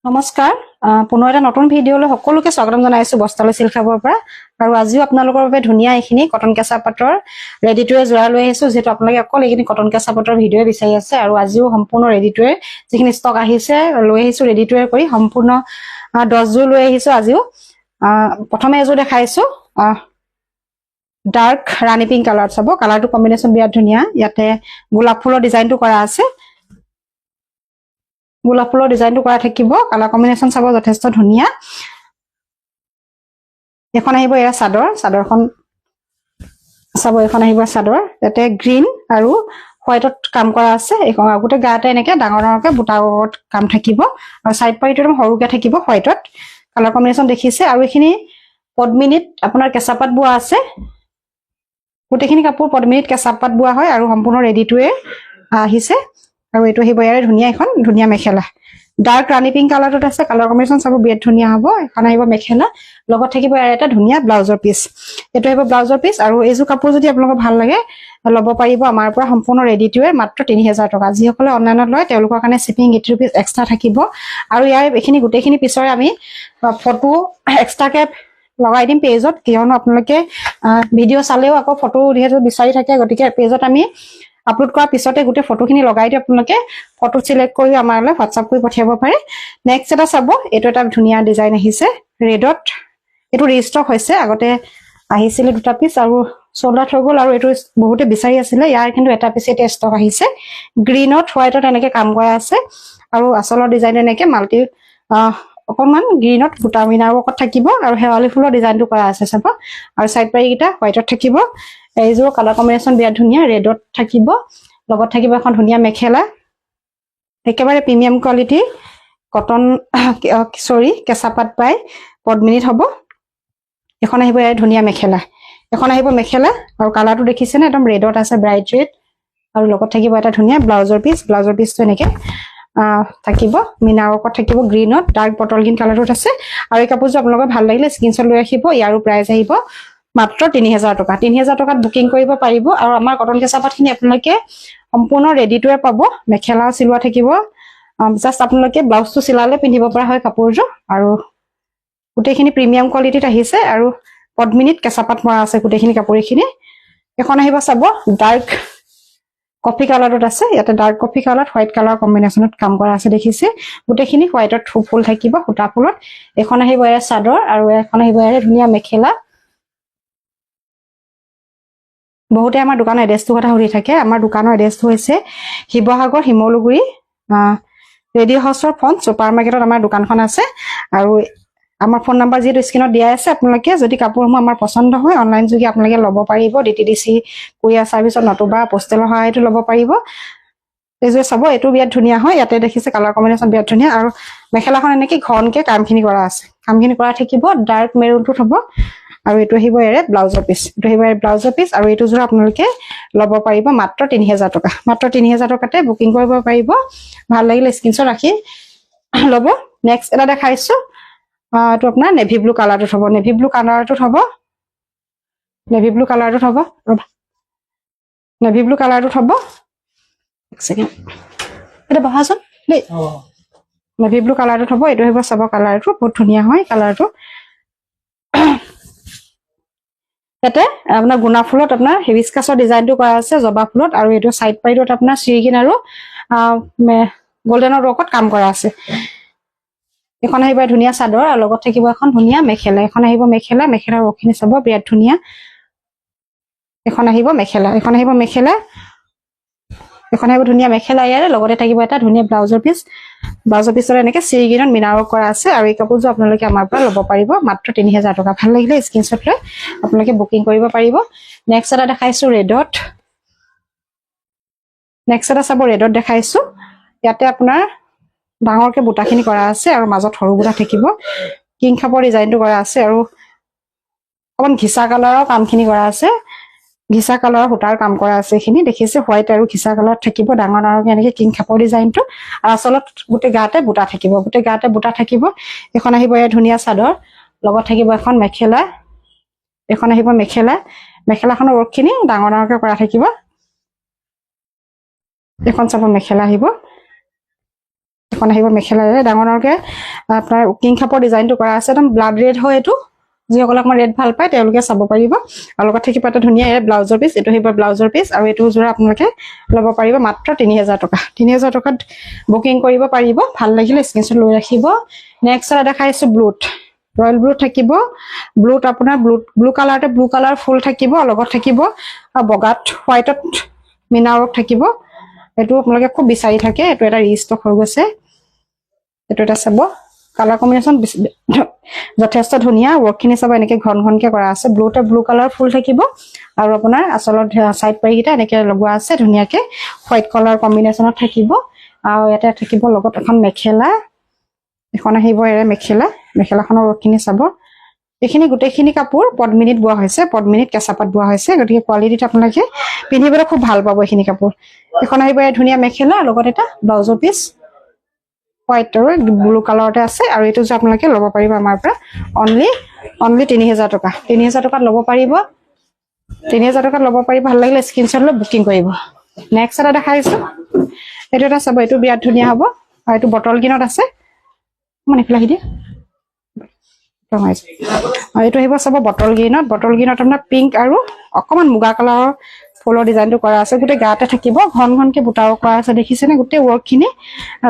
নমস্কাৰ পুনৰ এটা নতুন ভিডিঅ'লৈ সকলোকে স্বাগতম জনাইছো বস্তালৈ চিল খাবৰ পৰা আৰু আজিও আপোনালোকৰ বাবে ধুনীয়া এইখিনি কটন কেঁচা পাটৰ ৰেডি টু যোৰা লৈ আহিছো যেটো আপোনালোকে অকল এইখিনি কটন কেঁচা পাটৰ ভিডিঅ' বিচাৰি আছে আৰু আজিও সম্পূৰ্ণ ৰেডি টু যিখিনি ষ্টক আহিছে লৈ আহিছো ৰেডি টু কৰি সম্পূৰ্ণ 10 যোৰ লৈ আহিছো আজিও প্ৰথমে এযোৰ দেখাইছো ডাৰ্ক ৰাণী পিংক কালাৰ চাব কালাৰটো কম্বিনেশ্যন বিৰাট ধুনীয়া ইয়াতে গোলাপ ফুলৰ ডিজাইনটো কৰা আছে গোলাপ ফুলৰ ডিজাইনটো কৰা থাকিব কালাৰ কম্বিনেশ্যন চাব যথেষ্ট ধুনীয়া এখন আহিব এয়া চাদৰখন চাব এখন আহিব চাদৰ ইয়াতে গ্ৰীন আৰু হোৱাইটত কাম কৰা আছে এখন আগতে গাতে এনেকে ডাঙৰ ডাঙৰকে বুটাত কাম থাকিব আৰু সাইড পাইটো সৰুকে থাকিব হোৱাইটত কালাৰ কম্বিনেশ্যন দেখিছে আৰু এখিনি পদ্মিনীত আপোনাৰ কেঁচাপাত বোৱা আছে গোটেইখিনি কাপোৰ পদ্মিনীত কেঁচাপাত বোৱা হয় আৰু সম্পূৰ্ণ ৰেডি টু আহিছে আৰু এটো আহিব ইয়াৰে ধুনীয়া এখন ধুনীয়া মেখেলা ডাৰ্ক ৰাণী পিংক কালাৰটোত আছে কালাৰ কম্বিনেশ্যন চাব বিৰাট ধুনীয়া হ'ব এখন আহিব মেখেলা লগত থাকিব ইয়াৰ এটা ধুনীয়া ব্লাউজৰ পিচ এটো আহিব ব্লাউজৰ পিচ আৰু এইযোৰ কাপোৰ যদি আপোনালোকক ভাল লাগে ল'ব পাৰিব আমাৰ পৰা সম্পূৰ্ণ ৰেডি টু মাত্ৰ 3000 টকা যিসকলে অনলাইনত লয় তেওঁলোকৰ কাৰণে শিপিং 80 रुपीस এক্সট্ৰা থাকিব আৰু ইয়াৰ এখিনি গোটেইখিনি পিছৰে আমি ফটো এক্সট্ৰাকে লগাই দিম পেজত কিয়নো আপোনালোকে ভিডিঅ' চালেও আকৌ ফটো যিহেতু বিচাৰি থাকে গতিকে পেজত আমি আপলোড কৰাৰ পিছতে গোটে ফটোখিনি লগাই দি আপোনালোকে ফটো সিলেক্ট কৰি আমালৈ WhatsApp কৰি পঠিয়াব পাৰে নেক্সট এটা চাব এটো এটা ধুনীয়া ডিজাইন আহিছে ৰেডত এটো ৰিষ্টক হৈছে আগতে আহিছিল দুটা পিস আৰু সোল্ডাৰ হৈ গল আৰু এটো বহুতে বিচাৰি আছিল ইয়াৰ কিন্তু এটা পিস এটা ষ্টক আহিছে গ্ৰীনত হোৱাইটত এনেকে কাম কৰা আছে আৰু আসলৰ ডিজাইন এনেকে মাল্টি অকমান গ্ৰীনত বুটা মিনাৰ ওকত থাকিব আৰু হেৱালি ফুলৰ ডিজাইনটো কৰা আছে চাব আৰু সাইড পাই গিটা হোৱাইটত থাকিব এইযোৰ কালাৰ কম্বিনেশ্যন বিৰাট ধুনীয়া ৰেডত থাকিব লগত থাকিব এখন ধুনীয়া মেখেলা একেবাৰে প্ৰিমিয়াম কোৱালিটি কটন কেঁচাপাত পাই পদ্মিনীত হ'ব এখন আহিব এই ধুনীয়া মেখেলা এখন আহিব মেখেলা আৰু কালাৰটো দেখিছেনে একদম ৰেডত আছে ব্ৰাইট ৰেড আৰু লগত থাকিব এটা ধুনীয়া ব্লাউজৰ পিচটো এনেকে থাকিব মিনাৰ ওকত থাকিব গ্ৰীনত ডাৰ্ক বটল গ্ৰীন কালাৰটোত আছে আৰু এই কাপোৰটো আপোনালোকৰ ভাল লাগিলে স্ক্ৰিনশ্বট লৈ ৰাখিব ইয়াৰো প্ৰাইস আহিব মাত্ৰ 3000 টকা 3000 টকাত বুকিং কৰিব পাৰিব আৰু আমাৰ কটন কেঁচাপাতখিনি আপোনালোকে সম্পূৰ্ণ ৰেডি টু পাব মেখেলা চিলোৱা থাকিব জাস্ট আপোনালোকে ব্লাউজটো চিলালে পিন্ধিব পৰা হয় কাপোৰটো আৰু গোটেইখিনি প্ৰিমিয়াম কোৱালিটিত আহিছে আৰু পদ্মিনীত কেঁচাপাত মৰা আছে গোটেইখিনি কাপোৰখিনি এখন আহিব চাব ডাৰ্ক কফি কালাৰত আছে ইয়াতে ডাৰ্ক কফি কালাৰত হোৱাইট কালাৰ কম্বিনেশ্যনত কাম কৰা আছে দেখিছে গোটেইখিনি হোৱাইটত ফুল থাকিব সূতা ফুলত এখন আহিব এয়া চাদৰ আৰু এখন আহিব এয়া ধুনীয়া মেখেলা বহুতে আমাৰ দোকানৰ এড্ৰেছটো কথা সুধি থাকে আমাৰ দোকানৰ এড্ৰেছটো হৈছে শিৱসাগৰ হিমলুগুৰি ৰেডিঅ' হাউছৰ ফ্ৰণ্ট ছুপাৰ মাৰ্কেটত আমাৰ দোকানখন আছে আৰু আমাৰ ফোন নাম্বাৰ যেটো স্ক্ৰিনত দিয়া আছে আপোনালোকে যদি কাপোৰসমূহ আমাৰ পছন্দ হয় অনলাইন যোগে আপোনালোকে ল'ব পাৰিব ডিটিডিসি কুৰিয়াৰ সাৰ্ভিসত নতুবা পোষ্টেলৰ সহায়তো ল'ব পাৰিব এইযোৰ চাব এটো বিৰাট ধুনীয়া হয় ইয়াতে দেখিছে কালাৰ কম্বিনেশ্যন বিৰাট ধুনীয়া আৰু মেখেলাখন এনেকে ঘনকে কামখিনি কৰা আছে কামখিনি কৰা থাকিব ডাৰ্ক মেৰুনটো হ'ব আৰু এটো আহিব এৰে ব্লাউজৰ পিচ আৰু এটো যোৰা আপোনালোকে ল'ব পাৰিব মাত্ৰ 3000 টকা মাত্ৰ 3000 টকাতে বুকিং কৰিব পাৰিব ভাল লাগিলে স্ক্ৰিনশ্বট ৰাখি ল'ব নেক্সট এটা দেখাইছো এটো আপোনাৰ নেভি ব্লু কালাৰটো হ'ব নেভি ব্লু কালাৰটো হ'ব এক সেকেন্ড এটা বহাচোন দেই নেভি ব্লু কালাৰটো হ'ব এটো হ'ব চাব কালাৰটো বহুত ধুনীয়া হয় কালাৰটো ইয়াতে আপোনাৰ গুনা ফুলত আপোনাৰ হিবিস্কাছৰ ডিজাইনটো কৰা আছে জবা ফুলত আৰু এটো সাইড পাইডত আপোনাৰ শ্ৰীগিন আৰু গোল্ডেনৰ ৰকত কাম কৰা আছে এখন আহিব ধুনীয়া চাদৰ আৰু লগত থাকিব এখন ধুনীয়া মেখেলা এখন আহিব মেখেলাৰ ৰখিনি চাব বিৰাট ধুনীয়া এখন আহিব ধুনীয়া মেখেলা ইয়াৰে লগতে থাকিব এটা ধুনীয়া ব্লাউজৰ পিছৰ এনেকে শ্ৰীগিনত মিনাৰ ৱৰ্ক কৰা আছে আৰু এই কাপোৰটো আপোনালোকে আমাৰ পৰা ল'ব পাৰিব মাত্ৰ 3000 টকা ভাল লাগিলে স্ক্ৰিনশ্বট লৈ আপোনালোকে বুকিং কৰিব পাৰিব নেক্সট এটা দেখাইছো ৰেডত দেখাইছো ইয়াতে আপোনাৰ ডাঙৰকে বুটাখিনি কৰা আছে আৰু মাজত সৰু বুটা থাকিব কিং খাপৰ ডিজাইনটো কৰা আছে আৰু অকন ঘিচা কালাৰৰ কামখিনি কৰা আছে ঘিচা কালাৰৰ সূতাৰ কাম কৰা আছে এখিনি দেখিছে হোৱাইট আৰু ঘিচা কালাৰত থাকিব ডাঙৰ ডাঙৰকে এনেকে কিং খাপৰ ডিজাইনটো আৰু আসলত গোটেই গাতে বুটা থাকিব এখন আহিব এই ধুনীয়া চাদৰ লগত থাকিব এখন মেখেলা মেখেলাখনৰ ৱৰ্কখিনি ডাঙৰ ডাঙৰকে কৰা থাকিব এখন চাব মেখেলা আহিব এখন আহিব মেখেলাৰে ডাঙৰ ডাঙৰকে আপোনাৰ কিং খাপৰ ডিজাইনটো কৰা আছে একদম ব্লাড ৰেড হয় এইটো যিসকলে অকমান ৰেড ভাল পায় তেওঁলোকে চাব পাৰিব আৰু লগত থাকিব এটা ধুনীয়া ব্লাউজৰ পিচ এইটো আহিব ব্লাউজৰ পিচ আৰু এইটো যোৰা আপোনালোকে ল'ব পাৰিব মাত্ৰ 3000 টকা 3000 টকাত বুকিং কৰিব পাৰিব ভাল লাগিলে স্ক্ৰিনশ্বট লৈ ৰাখিব নেক্সট এটা দেখাইছো ব্লুট ৰয়েল ব্লু থাকিব ব্লুট আপোনাৰ ব্লু কালাৰতে ব্লু কালাৰ ফুল থাকিব লগত থাকিব বগাত হোৱাইটত মিনা ৱৰ্ক থাকিব এটো আপোনালোকে খুব বিচাৰি থাকে এটো এটা ৰিষ্টক হৈ গৈছে এটো এটা চাব কালাৰ কম্বিনেশন যথেষ্ট ধুনীয়া ৱৰ্কখিনি চাব এনেকে ঘন ঘনকে কৰা আছে ব্লুতে ব্লু কালাৰ ফুল থাকিব আৰু আপোনাৰ আসলত সাইড পাইকিটা এনেকে লগোৱা আছে ধুনীয়াকে হোৱাইট কালাৰ কম্বিনেশনত থাকিব আৰু এটা থাকিব লগত এখন মেখেলা এখন আহিব এৰে মেখেলাখনৰ ৱৰ্কখিনি চাব এখিনি গুটেখিনি কাপোৰ পদ্মিনীত বোৱা হৈছে পদ্মিনীত কেঁচাপাত বোৱা হৈছে গতিকে কোৱালিটিটো আপোনালোকে পিন্ধিবলৈ খুব ভাল পাব এখিনি কাপোৰ এখন আহিব ধুনীয়া মেখেলা লগত এটা ব্লাউজৰ পিচ হোৱাইট আৰু ব্লু কালাৰতে আছে আৰু এটো যে আপোনালোকে ল'ব পাৰিব আমাৰ পৰা অনলি 3000 টকা 3000 টকাত ল'ব পাৰিব 3000 টকাত ল'ব পাৰিব ভাল লাগিলে স্ক্ৰিনশ্বট লৈ বুকিং কৰিব নেক্সট এটা দেখাইছো এটো এটা চাব এটো বিৰাট ধুনীয়া হ'ব আৰু এটো বটল কিনত আছে মানে ফ্লাই দিয়া এইটো আহিব চাব বটল গ্ৰীনত আপোনাৰ পিংক আৰু অকমান মুগা কালাৰৰ ফুলৰ ডিজাইনটো কৰা আছে গোটে গাতে থাকিব ঘন ঘনকে বুটাও কৰা আছে দেখিছেনে গোটে ৱৰ্কখিনি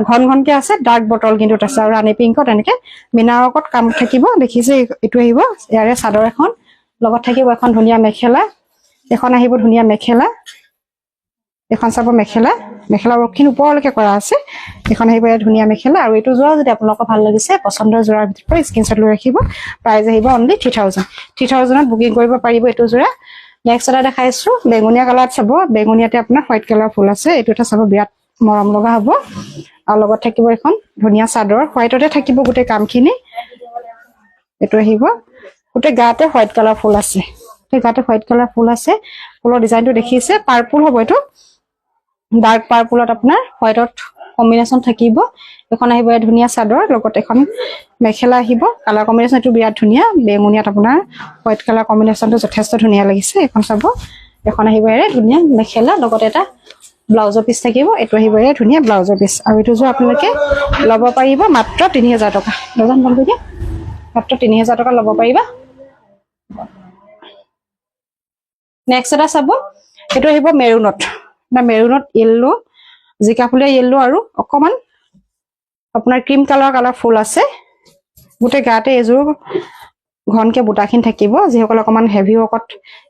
ঘন ঘনকে আছে ডাৰ্ক বটল গ্ৰীনত আছে আৰু ৰানী পিংকত এনেকে মিনা ৱৰ্কত কাম থাকিব দেখিছে এইটো আহিব ইয়াৰে চাদৰ এখন লগত থাকিব এখন ধুনীয়া মেখেলা এখন আহিব ধুনীয়া মেখেলা এখন চাব মেখেলা ৱৰ্কখিনি ওপৰলৈকে কৰা আছে এখন আহিব ধুনীয়া মেখেলা আৰু এইটো যোৰা যদি আপোনালোকৰ ভাল লাগিছে পছন্দৰ যোৰাৰ ভিতৰত স্ক্ৰিনশ্বট লৈ ৰাখিব প্ৰাইস আহিব অনলি 3000 ত বুকিং কৰিব পাৰিব এইটো যোৰা নেক্সট এটা দেখাইছো বেঙুনিয়া কালাৰত চাব বেঙুনিয়াতে আপোনাৰ হোৱাইট কালাৰ ফুল আছে এইটো এটা চাব বিৰাট মৰম লগা হ'ব আৰু লগত থাকিব এখন ধুনীয়া চাদৰ হোৱাইটতে থাকিব গোটে কামখিনি এইটো আহিব গোটে গাতে হোৱাইট কালাৰ ফুল আছে ফুলৰ ডিজাইনটো দেখিছে পাৰ্পল হ'ব এইটো ডাৰ্ক পাৰ্পলত আপোনাৰ হোৱাইটত কম্বিনেশন থাকিব এখন আহিব ধুনীয়া চাদৰ লগত এখন মেখেলা আহিব কালাৰ কম্বিনেশন এটো বিৰাট ধুনীয়া বেঙুনিয়াত আপোনাৰ হোৱাইট কালাৰ কম্বিনেশনটো যথেষ্ট ধুনীয়া লাগিছে এখন চাব এখন আহিব ধুনীয়া মেখেলা লগত এটা ব্লাউজৰ পিচ থাকিব এটো আহিব ধুনীয়া ব্লাউজৰ পিচ আৰু এটো যে আপোনালোকে ল'ব পাৰিব মাত্ৰ 3000 টকা দোকান বন্ধ দিয়া মাত্ৰ 3000 টকা ল'ব পাৰিবা নেক্সট এটা চাব এটো আহিব মেৰুনত yellow জিকা ফুলিয়া yellow আৰু অকমান আপোনাৰ ক্ৰীম কালাৰ ফুল আছে গোটে গাতে এজোৰ ঘনকে বুটাখিন থাকিব যিসকল অকমান হেভি ৱৰ্কত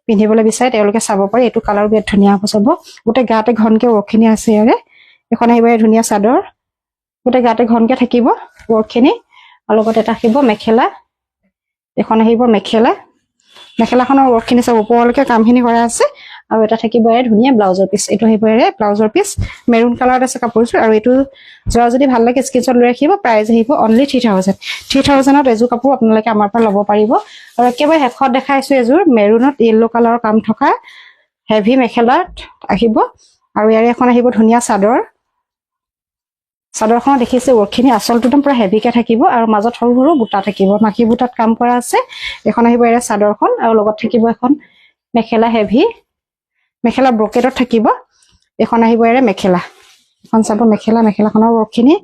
পিন্ধিবলৈ বিচাৰে তেওঁলোকে চাব পাৰে এটো কালাৰ বিৰাট ধুনীয়া হ'ব চাব গোটে গাতে ঘনকে ৱৰ্কখিনি আছে ইয়াৰে এখন আহিব ধুনীয়া চাদৰ গোটে গাতে ঘনকে থাকিব ৱৰ্কখিনি আৰু লগত এটা থাকিব মেখেলা এখন আহিব মেখেলাখনৰ ৱৰ্কখিনি চাব ওপৰলৈকে কামখিনি কৰা আছে আৰু এটা থাকিব ধুনীয়া ব্লাউজৰ পিচ এটো আহিব ব্লাউজৰ পিচ মেৰুন কালাৰত আছে কাপোৰটো আৰু এটো যোৱা যদি ভাল লাগে স্ক্ৰিনশ্বট লৈ ৰাখিব প্ৰাইস আহিব অনলি 3000 ত এজোৰ কাপোৰ আপোনালোকে আমাৰ পৰা ল'ব পাৰিব আৰু একেবাৰে হেখত দেখাইছো এজোৰ মেৰুনত yellow কালাৰৰ কাম থকা হেভি মেখেলাত আহিব আৰু ইয়াৰে এখন আহিব ধুনীয়া চাদৰখন দেখিছে ৱৰ্কখিনি আসলটো একদম পুৰা হেভিকে থাকিব আৰু মাজত সৰু সৰু বুটা থাকিব মাখি বুটাত কাম কৰা আছে এখন আহিব চাদৰখন আৰু লগত থাকিব এখন মেখেলা হেভি মেখেলা ব্ৰকেটত থাকিব এখন আহিব মেখেলা এখন চাব মেখেলাখনৰ ৱৰ্কখিনি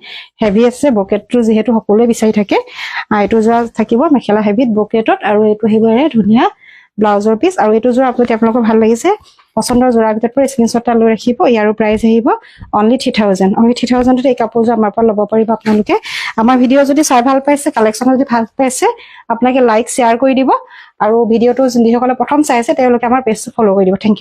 হেভি আছে ব্ৰকেটটো যেহেতু সকলোৱে বিচাৰি থাকে এইটো যোৱা থাকিব মেখেলা হেভিত ব্ৰকেটত আৰু এইটো আহিব ধুনীয়া ব্লাউজৰ পিচ আৰু এইটো যোৱা আপোনালোকৰ ভাল লাগিছে পছন্দৰ যোৰাৰ ভিতৰত স্ক্ৰিনশ্বট লৈ ৰাখিব ইয়াৰ প্ৰাইস আহিব অনলি 3000 ত এই কাপোৰযোৰ আমাৰ পৰা ল'ব পাৰিব আপোনালোকে আমাৰ ভিডিও যদি চাই ভাল পাইছে কালেকচন যদি ভাল পাইছে আপোনালোকে লাইক শ্বেয়াৰ কৰি দিব আৰু ভিডিওটো যিসকলে প্ৰথম চাইছে তেওঁলোকে আমাৰ পেজটো ফলো কৰি দিব থ্যাংক ইউ